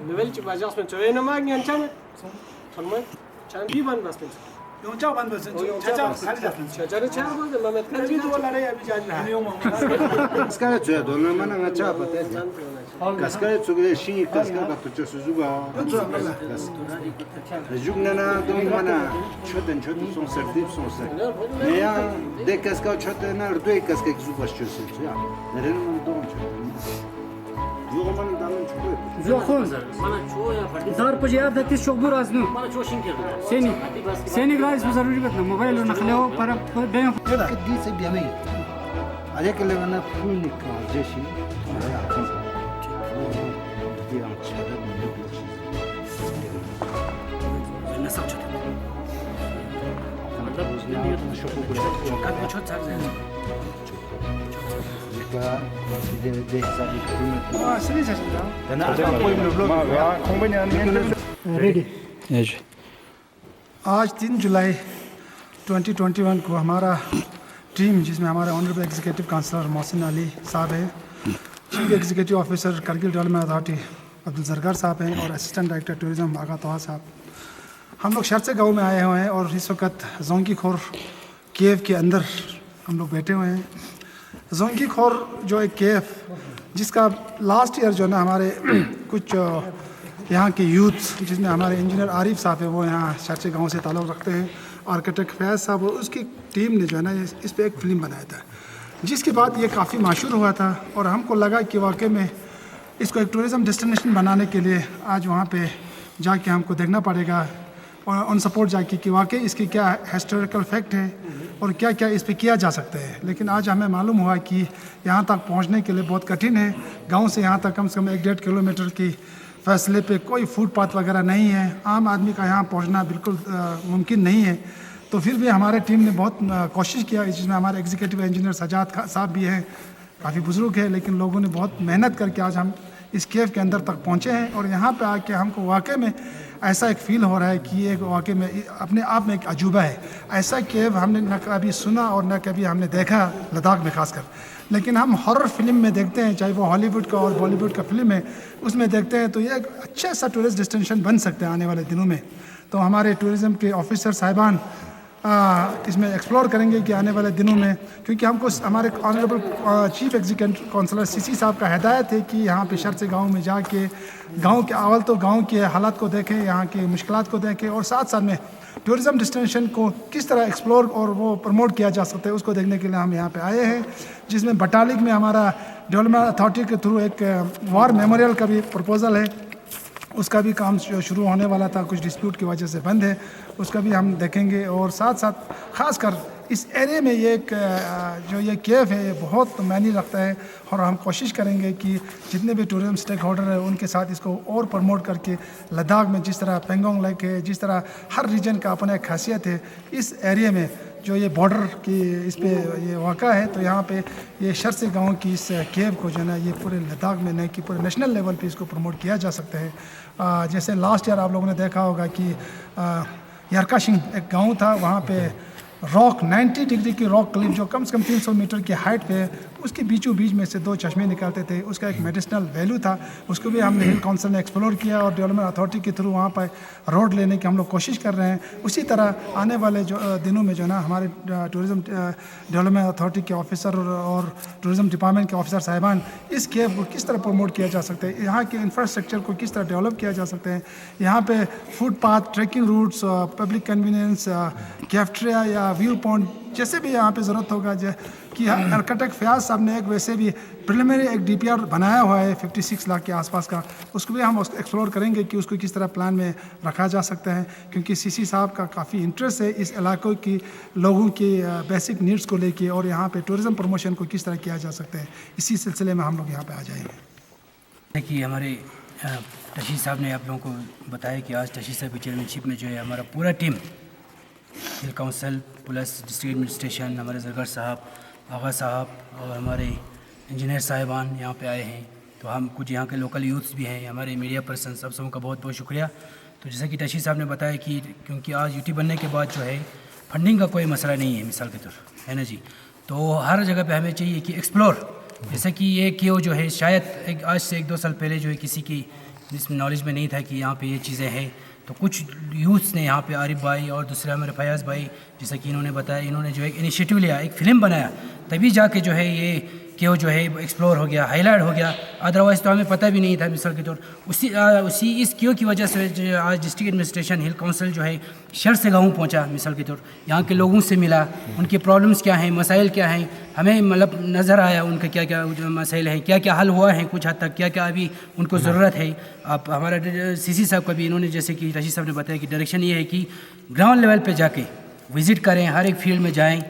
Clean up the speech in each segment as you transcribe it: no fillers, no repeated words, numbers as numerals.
Level ci bajas men coy na mag nyan chan. Samay chan bi ban bas men. 용자 만들었어. 자자 살이 잡혔어. Chachare char bol de mamet kan भी तो लड़ाई अभी जारी रहा Kaskare tsuya dono mana nga cha pate. Kaskare tsugre shi kaskare ka tuche suzuga. Jugna na dong mana choten son serdip son ser. Ne ya de kaskare choten na rdoi kaskare zubaş çöse ya. Neren man dong choten. Yoğman dalın çoğu. Zokhun. Bana çoğu ya fark etmez. Dar pajab dakis chokbur aznu. Bana çoğu şinker. Seni guys bu zaruri batna mobile na khleo para ben Di se biame. Ale ke levana funik jeshi. Ya kız. Di am chada bunu Ne sakçı? Çok çok güzel. de hesabı kurmak. 아, 스리 자신다. ready. आज 3 जुलाई 2021 को हमारा team जिसमें हमारे honourable executive councillor Mohsin Ali साहब हैं, chief executive officer Kargil development authority Abdul Zargar साहब हैं और असिस्टेंट डायरेक्टर टूरिज्म आगा तोहा साहब। हम लोग शर्चे गांव में आए हुए हैं और इस वक्त जोंकी खोर केव के अंदर हम लोग बैठे हुए हैं। जोंकी खोर जो एक केव जिसका लास्ट ईयर जो ना हमारे कुछ यहाँ के यूथ जिसमें हमारे इंजीनियर आरिफ साहब है वो यहाँ शर्चे गांव से ताल्लुक़ रखते हैं, आर्किटेक्ट फैज़ साहब और उसकी टीम ने जो है ना इस पे एक फ़िल्म बनाया था, जिसके बाद ये काफ़ी मशहूर हुआ था और हमको लगा कि वाकई में इसको एक टूरिज़म डेस्टिनेशन बनाने के लिए आज वहाँ पे जाके हमको देखना पड़ेगा और ऑन सपोर्ट जाके कि वाकई इसकी क्या हिस्टोरिकल फैक्ट है और क्या क्या इस पे किया जा सकता है। लेकिन आज हमें मालूम हुआ कि यहाँ तक पहुँचने के लिए बहुत कठिन है। गाँव से यहाँ तक कम से कम 1-1.5 किलोमीटर की फैसले पे कोई फुटपाथ वगैरह नहीं है, आम आदमी का यहाँ पहुँचना बिल्कुल मुमकिन नहीं है। तो फिर भी हमारे टीम ने बहुत कोशिश किया, जिसमें हमारे एग्जीक्यूटिव इंजीनियर सजाद साहब भी हैं, काफ़ी बुज़ुर्ग है, लेकिन लोगों ने बहुत मेहनत करके आज हम इस केव के अंदर तक पहुँचे हैं और यहाँ पे आके हमको वाकई में ऐसा एक फ़ील हो रहा है कि ये वाकई में अपने आप में एक अजूबा है। ऐसा केव हमने न कभी सुना और न कभी हमने देखा लद्दाख में खासकर। लेकिन हम हॉरर फिल्म में देखते हैं, चाहे वो हॉलीवुड का और बॉलीवुड का फिल्म है, उसमें देखते हैं तो ये एक अच्छा सा टूरिस्ट डेस्टिनेशन बन सकता है आने वाले दिनों में। तो हमारे टूरिज़म के ऑफिसर साहिबान इसमें एक्सप्लोर करेंगे कि आने वाले दिनों में, क्योंकि हमको हमारे honourable chief executive counsellor CC साहब का हिदायत है कि यहाँ पे शर्चे गांव में जाके गांव के अवल तो गांव के हालात को देखें, यहाँ की मुश्किलात को देखें और साथ साथ में टूरिज़म डेस्टिनेशन को किस तरह एक्सप्लोर और वो प्रमोट किया जा सकता है उसको देखने के लिए हम यहाँ पे आए हैं। जिसमें बटालिक में हमारा डेवलपमेंट अथॉरिटी के थ्रू एक वार मेमोरियल का भी प्रपोज़ल है, उसका भी काम शुरू होने वाला था, कुछ डिस्प्यूट की वजह से बंद है, उसका भी हम देखेंगे। और साथ साथ ख़ासकर इस एरिया में ये एक जो ये केव है ये बहुत मायने रखता है और हम कोशिश करेंगे कि जितने भी टूरिज़म स्टेक होल्डर हैं उनके साथ इसको और प्रमोट करके लद्दाख में जिस तरह पेंगोंग लेक है, जिस तरह हर रीजन का अपना एक खासियत है, इस एरिया में जो ये बॉर्डर की इस पे ये वाक़ा है, तो यहाँ पे ये शर्से गांव की इस केव को जो है ना ये पूरे लद्दाख में नहीं कि पूरे नेशनल लेवल पे इसको प्रमोट किया जा सकता है। जैसे लास्ट ईयर आप लोगों ने देखा होगा कि यारकाशिंग एक गांव था, वहाँ पे रॉक 90 डिग्री की रॉक क्लिफ जो कम से कम 300 मीटर की हाइट पे है, उसके बीचों बीच में से 2 चश्मे निकलते थे, उसका एक मेडिसिनल वैल्यू था, उसको भी हमने हिल काउंसिल ने एक्सप्लोर किया और डेवलपमेंट अथॉरिटी के थ्रू वहाँ पर रोड लेने की हम लोग कोशिश कर रहे हैं। उसी तरह आने वाले जो दिनों में जो ना हमारे टूरिज़म डेवलपमेंट अथॉरिटी के ऑफिसर और टूरिज़म डिपार्टमेंट के ऑफिसर साहिबान इस केव को किस तरह प्रमोट किया जा सकता है, यहाँ के इंफ्रास्ट्रक्चर को किस तरह डेवलप किया जा सकता है, यहाँ पे footpath, trekking routes, public convenience, cafeteria या व्यू पॉइंट जैसे भी यहाँ पे ज़रूरत होगा कि आर्किटेक्ट फयाज साहब ने एक वैसे भी प्रिलिमिनरी एक डीपीआर बनाया हुआ है 56 लाख के आसपास का, उसको भी हम एक्सप्लोर करेंगे कि उसको किस तरह प्लान में रखा जा सकता है, क्योंकि सीसी साहब का काफ़ी इंटरेस्ट है इस इलाकों की लोगों की बेसिक नीड्स को लेके और यहाँ पे टूरिज़म प्रमोशन को किस तरह किया जा सकता है। इसी सिलसिले में हम लोग यहाँ पे आ जाएंगे। कि हमारे टशी साहब ने आप लोगों को बताया कि आज टशी साहब की चेयरमैनशिप में जो है हमारा पूरा टीम हिल काउंसिल प्लस डिस्ट्रिक्ट एडमिनिस्ट्रेशन, हमारे जरगर साहब, आगा साहब और हमारे इंजीनियर साहिबान यहाँ पे आए हैं। तो हम कुछ यहाँ के लोकल यूथ्स भी हैं, हमारे मीडिया पर्सन, सब सबों का बहुत बहुत शुक्रिया। तो जैसा कि टशी साहब ने बताया कि क्योंकि आज यूटी बनने के बाद जो है फंडिंग का कोई मसला नहीं है, मिसाल के तौर है ना जी, तो हर जगह पे हमें चाहिए कि एक्सप्लोर जैसे कि ये क्यों जो है शायद आज से 1-2 साल पहले जो है किसी की जिसमें नॉलेज में नहीं था कि यहाँ पे ये चीज़ें हैं, तो कुछ यूथ्स ने यहाँ पे आरिफ भाई और दूसरे हमारे फयाज़ भाई जैसा कि इन्होंने बताया, इन्होंने जो एक इनिशिएटिव लिया, एक फ़िल्म बनाया, तभी जाके जो है ये क्यों जो है एक्सप्लोर हो गया, हाईलाइट हो गया। अदरवाइज़ तो हमें पता भी नहीं था। मिसाल के तौर उसी इस क्यों की वजह से जो आज डिस्ट्रिक्ट एडमिनिस्ट्रेशन हिल काउंसिल जो है शहर से गाँव पहुंचा। मिसाल के तौर यहाँ के लोगों से मिला, उनके प्रॉब्लम्स क्या हैं, मसाइल क्या हैं, हमें मतलब नज़र आया उनका क्या क्या मसाइल हैं, क्या क्या हल हुआ है कुछ हद तक, क्या क्या अभी उनको ज़रूरत है। अब हमारा सीसी साहब का भी इन्होंने जैसे कि रशीद साहब ने बताया कि डायरेक्शन ये है कि ग्राउंड लेवल पे जाके विज़िट करें, हर एक फील्ड में जाएं,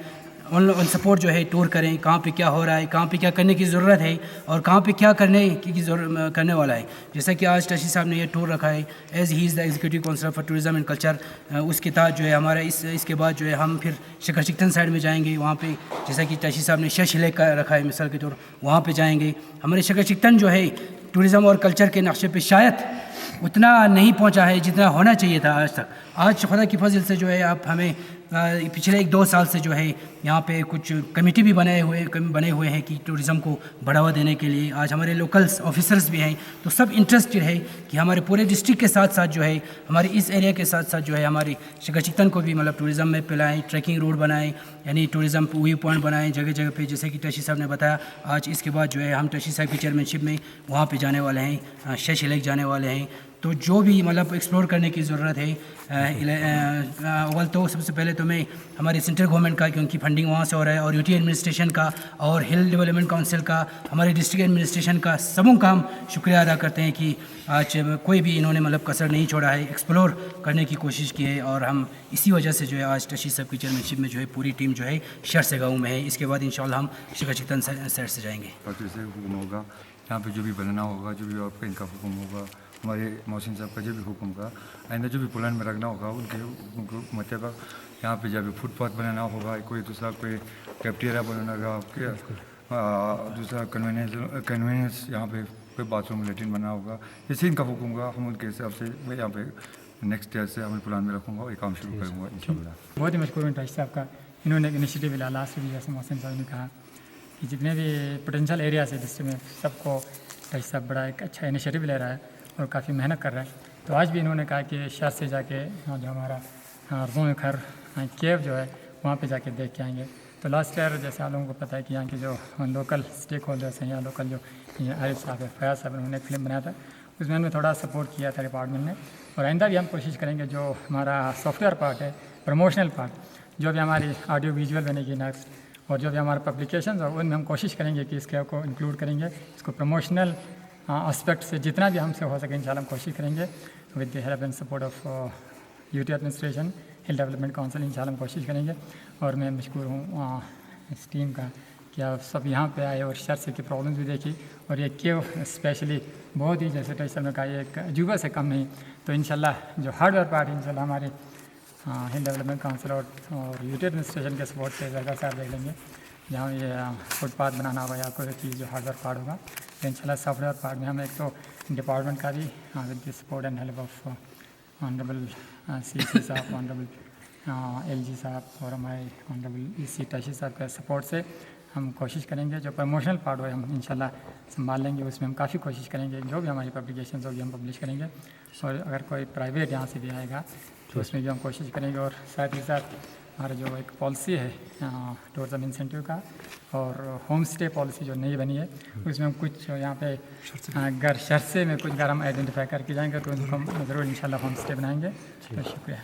ऑन सपोर्ट जो है टूर करें, कहाँ पे क्या हो रहा है, कहाँ पे क्या करने की ज़रूरत है और कहाँ पे क्या करने वाला है। जैसा कि आज टशी साहब ने ये टूर रखा है as he is the executive councillor for tourism and culture, उसके तहत जो है हमारा इसके बाद जो है हम फिर शिखर साइड में जाएंगे। वहाँ पे जैसा कि टशी साहब ने शश लेक का रखा है मिसाल के तौर, वहाँ पर जाएँगे। हमारे शिखर जो है टूरिज़म और कल्चर के नक्शे पर शायद उतना नहीं पहुँचा है जितना होना चाहिए था आज तक। आज खुदा की फजल से जो है आप हमें पिछले 1-2 साल से जो है यहाँ पे कुछ कमेटी भी बने हुए हैं कि टूरिज़म को बढ़ावा देने के लिए। आज हमारे लोकल्स ऑफिसर्स भी हैं, तो सब इंटरेस्टेड है कि हमारे पूरे डिस्ट्रिक्ट के साथ साथ जो है हमारे इस एरिया के साथ साथ जो है हमारे शिखर को भी मतलब टूरिज़म में फैलाएँ, ट्रैकिंग रोड बनाएं, यानी टूरिज़म व्यू पॉइंट बनाएं जगह जगह पे। जैसे कि टशी साहब ने बताया, आज इसके बाद जो है हम टशी साहब की चेयरमैनशिप में वहाँ पर जाने वाले हैं, शश लेक जाने वाले हैं। तो जो भी मतलब एक्सप्लोर करने की ज़रूरत है, अव्वल तो सबसे पहले तो मैं हमारे सेंट्रल गवर्नमेंट का, क्योंकि फंडिंग वहाँ से हो रहा है, और यूटी एडमिनिस्ट्रेशन का और हिल डेवलपमेंट काउंसिल का, हमारे डिस्ट्रिक्ट एडमिनिस्ट्रेशन का, सबों का हम शुक्रिया अदा करते हैं कि आज कोई भी इन्होंने मतलब कसर नहीं छोड़ा है, एक्सप्लोर करने की कोशिश की है। और हम इसी वजह से जो है आज टशी साहब की चेयरमैनशिप में जो है पूरी टीम जो है शहर से गाँव में है। इसके बाद इंशाल्लाह हम शिखर साइड से जाएंगे। हुक्म होगा यहाँ पे जो भी बनना होगा, जो भी आपका इनका हुक्म होगा, हमारे मोहसिन साहब का जो भी हुक्म का आइंदा जो भी प्लान में रखना होगा उनको मतलब यहाँ पे जब फुटपाथ बनाना होगा, कोई दूसरा कोई कैफ्टेरिया बनाना होगा, दूसरा कन्वीनियंस यहाँ पे कोई बाथरूम लेटरिन बना होगा, जैसे इनका हुक्म होगा हम उनके हिसाब से मैं यहाँ पे नेक्स्ट ईयर से हम प्लान में रखूँगा और काम शुरू करूँगा इंशाल्लाह। बहुत ही मशहूर टशी साहब का, इन्होंने एक इनिशिएटिव लिया लास्ट भी, जैसे मोहसिन साहब ने कहा कि जितने भी पोटेंशियल एरियाज है डिस्ट्रिक्ट में सबको टशी साहब बड़ा एक अच्छा इनिशिएटिव ले रहा है और काफ़ी मेहनत कर रहा है। तो आज भी इन्होंने कहा कि शहर से जाके जो हमारा अर्ज़ों खर केव जो है वहाँ पे जाके देख के आएंगे। तो लास्ट ईयर जैसे आप लोगों को पता है कि यहाँ के जो लोकल स्टेक होल्डर्स हैं या लोकल जो आरिफ साहब है, फयाज़ साहब, उन्होंने फिल्म बनाया था, उसमें उन्होंने थोड़ा सपोर्ट किया था डिपार्टमेंट ने। और आइंदा भी हम कोशिश करेंगे जो हमारा सॉफ्टवेयर पार्ट है, प्रमोशनल पार्ट, जो भी हमारी ऑडियो विजुअल बनेगी नेक्स्ट, और जो भी हमारे पब्लिकेशंस है उनमें हम कोशिश करेंगे कि इसके को इंक्लूड करेंगे, इसको प्रमोशनल एस्पेक्ट से जितना भी हमसे हो सके इंशाल्लाह हम कोशिश करेंगे with the help and support of UT administration, hill development council, इंशाल्लाह हम कोशिश करेंगे। और मैं मशकूर हूँ इस टीम का कि आप सब यहाँ पे आए और शहर से की प्रॉब्लम्स भी देखी, और ये क्यों स्पेशली बहुत ही जैसे टशी साहब ने कहा एक अजूबा से कम नहीं। तो इंशाल्लाह जो हार्डवेयर पार्ट इंशाल्लाह हमारे हिल डेवलपमेंट काउंसिल और यूटी एडमिनिस्ट्रेशन के सपोर्ट से ज़्यादा साथ देख लेंगे, जहाँ ये फुटपाथ बनाना होगा या कोई चीज़ जो हार्डवेयर पार्ट होगा। तो इंशाल्लाह सॉफ्टवेयर पार्ट में हम एक तो डिपार्टमेंट का भी with the support and help of honourable सी साहब, ऑनरेबल LG साहब और हमारे ऑनरेबल EC टशी साहब के सपोर्ट से हम कोशिश करेंगे जो प्रमोशनल पार्ट हो हम इंशाल्लाह संभाल लेंगे। उसमें हम काफ़ी कोशिश करेंगे जो भी हमारी पब्लिकेशन होगी हम पब्लिश करेंगे, और अगर कोई प्राइवेट यहाँ से भी आएगा तो उसमें भी हम कोशिश करेंगे। और साथ ही साथ हमारा जो एक पॉलिसी है टूरिज़म इंसेंटिव का और होम स्टे पॉलिसी जो नई बनी है, उसमें हम कुछ यहाँ पे घर शर्से में कुछ घर हम आइडेंटिफाई करके जाएंगे, तो उनको हम ज़रूर इंशाल्लाह होम स्टे बनाएंगे। तो शुक्रिया।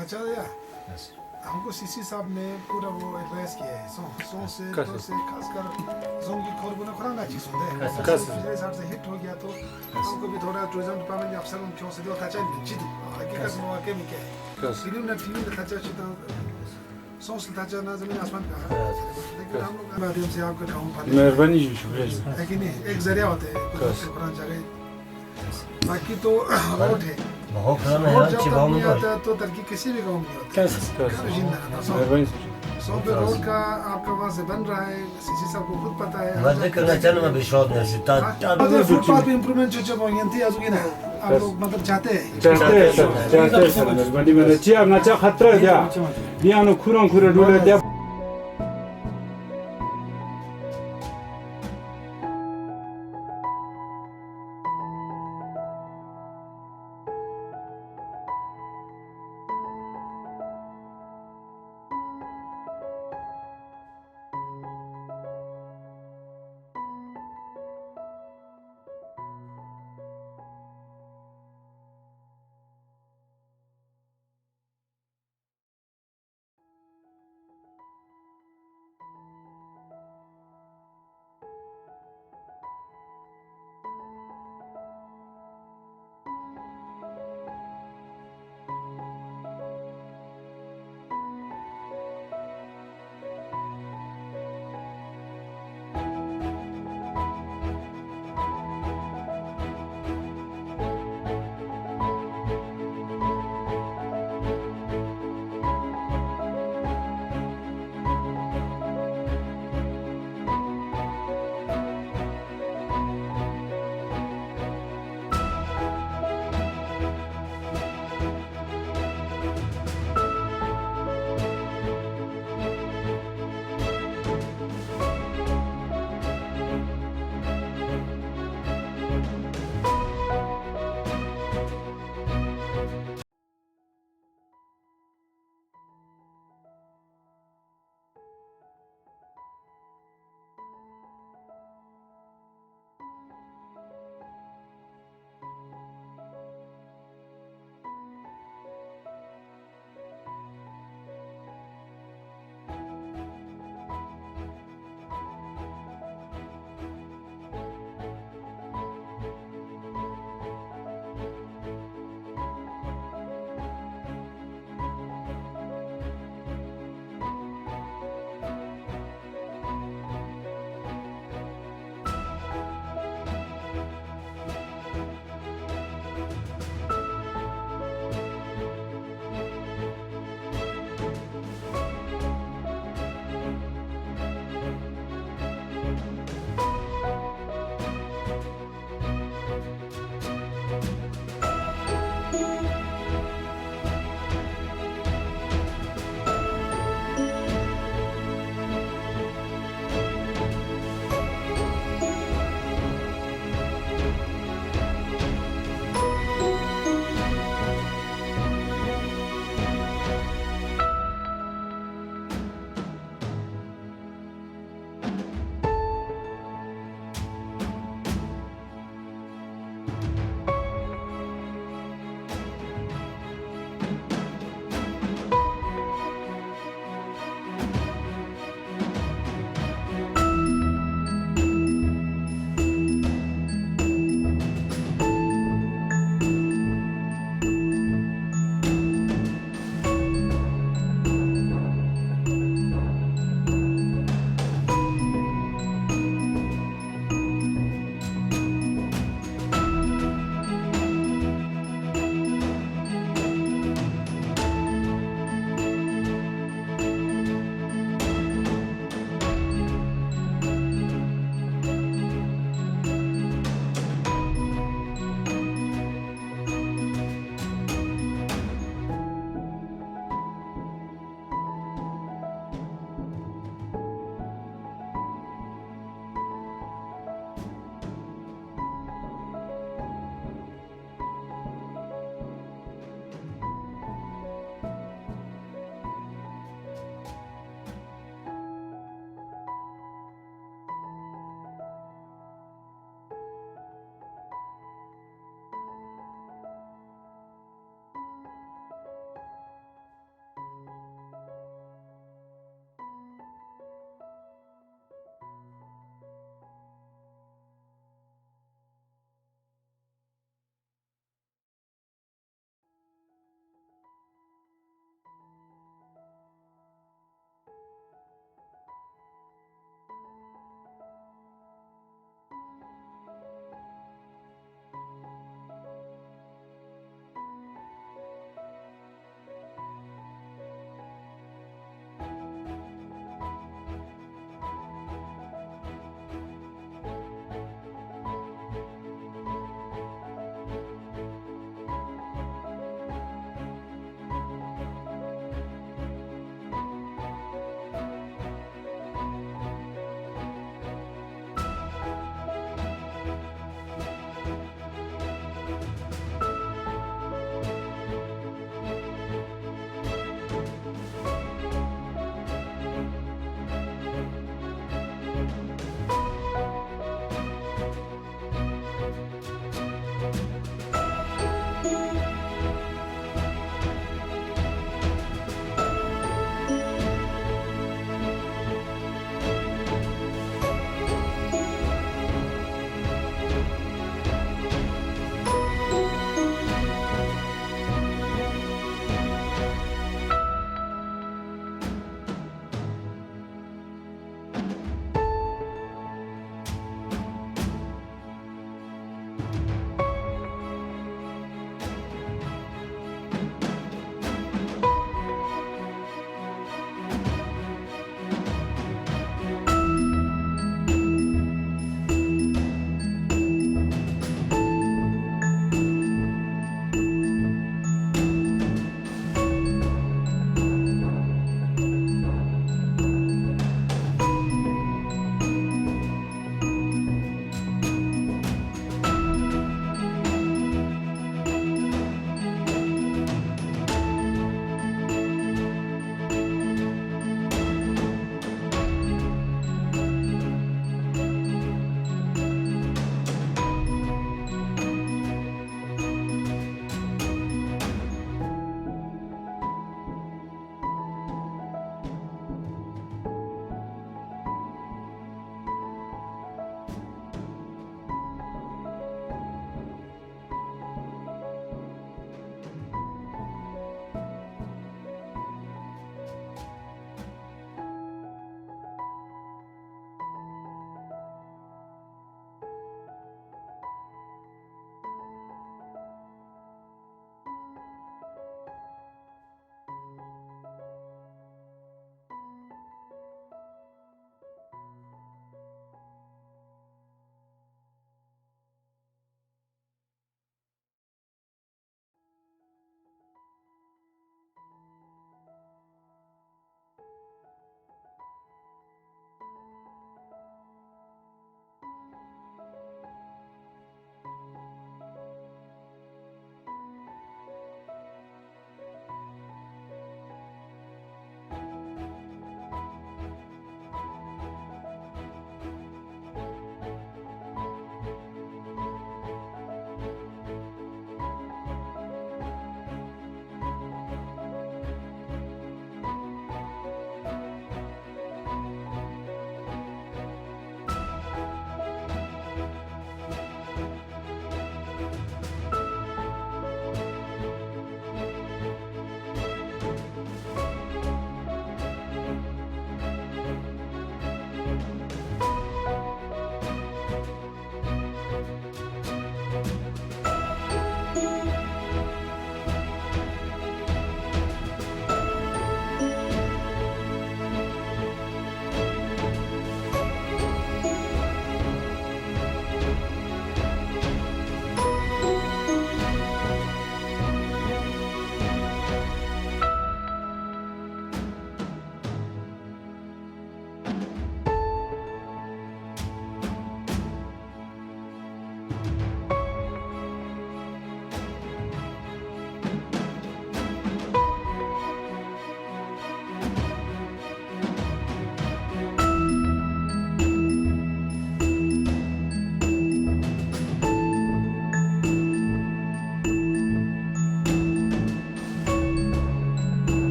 अच्छा भैया हमको सीसी साहब ने पूरा वो एडवाइस किया है सो से तो से खासकर जोन की खोर गुना खुरांगा चीज होते हैं पिछले साल से हिट हो गया तो हमको भी थोड़ा टूरिज्म डिपार्टमेंट के अफसर उन क्यों से दो खाचा चिद हकीकत में वाकई में क्या है फिल्म ने टीवी में खाचा चिद सोच खाचा ना जमीन आसमान का लेकिन हम लोग माध्यम से आपका गाँव मेहरबानी शुक्रिया है कि नहीं एक जरिया होते हैं कुरान जगह बाकी तो रोड है बहुत खराब है और यार जब तक चिबाव में नहीं आता तो तरक्की किसी भी गाँव में नहीं होती मेहरबानी सौ पे रोड का आपका वहाँ से बन रहा है सीसी साहब को खुद पता है मदद करना चाहना मैं विश्वास नहीं शुता फुटपाथ पे इम्प्रूवमेंट जो जब थी अजूगी ना आप लोग मतलब चाहते हैं चाहते हैं सर मेहरबानी मैंने चिया नाचा खतरा दिया दिया नो खुरा डूले दिया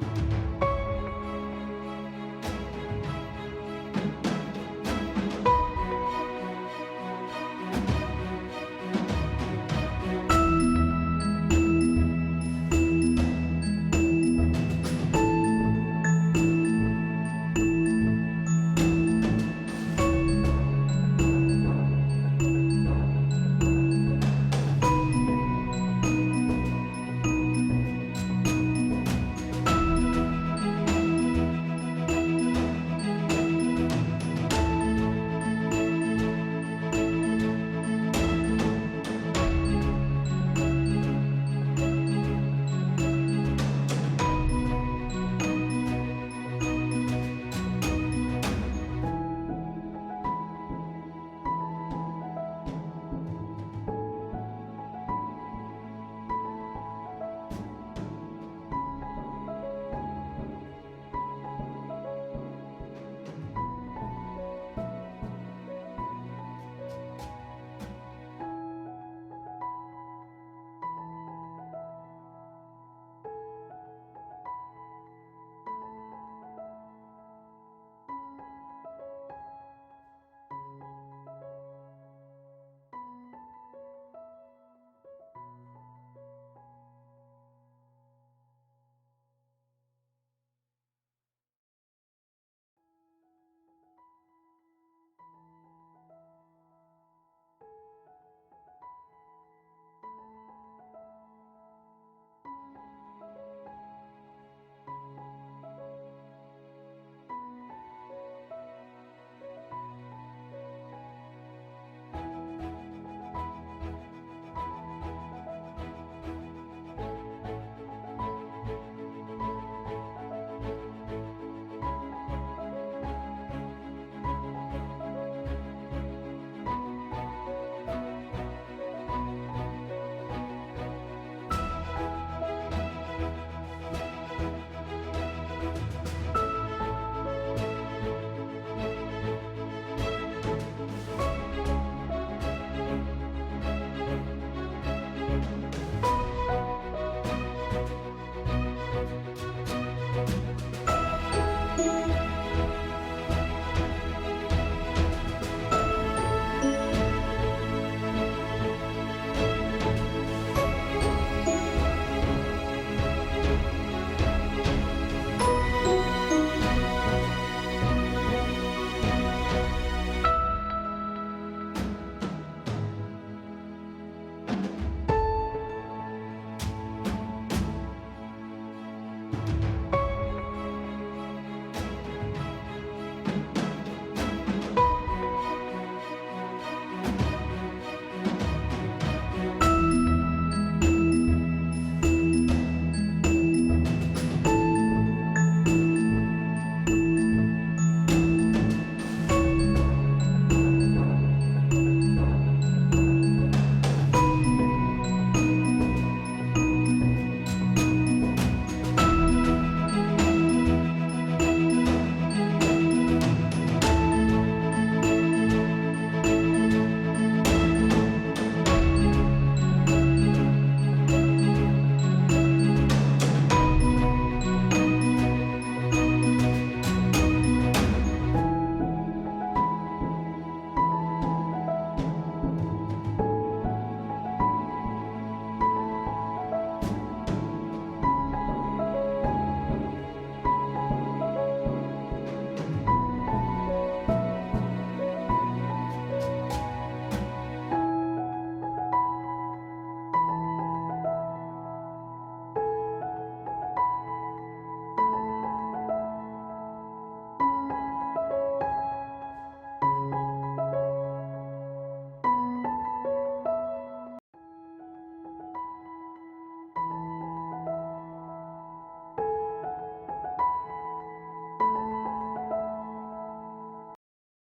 है।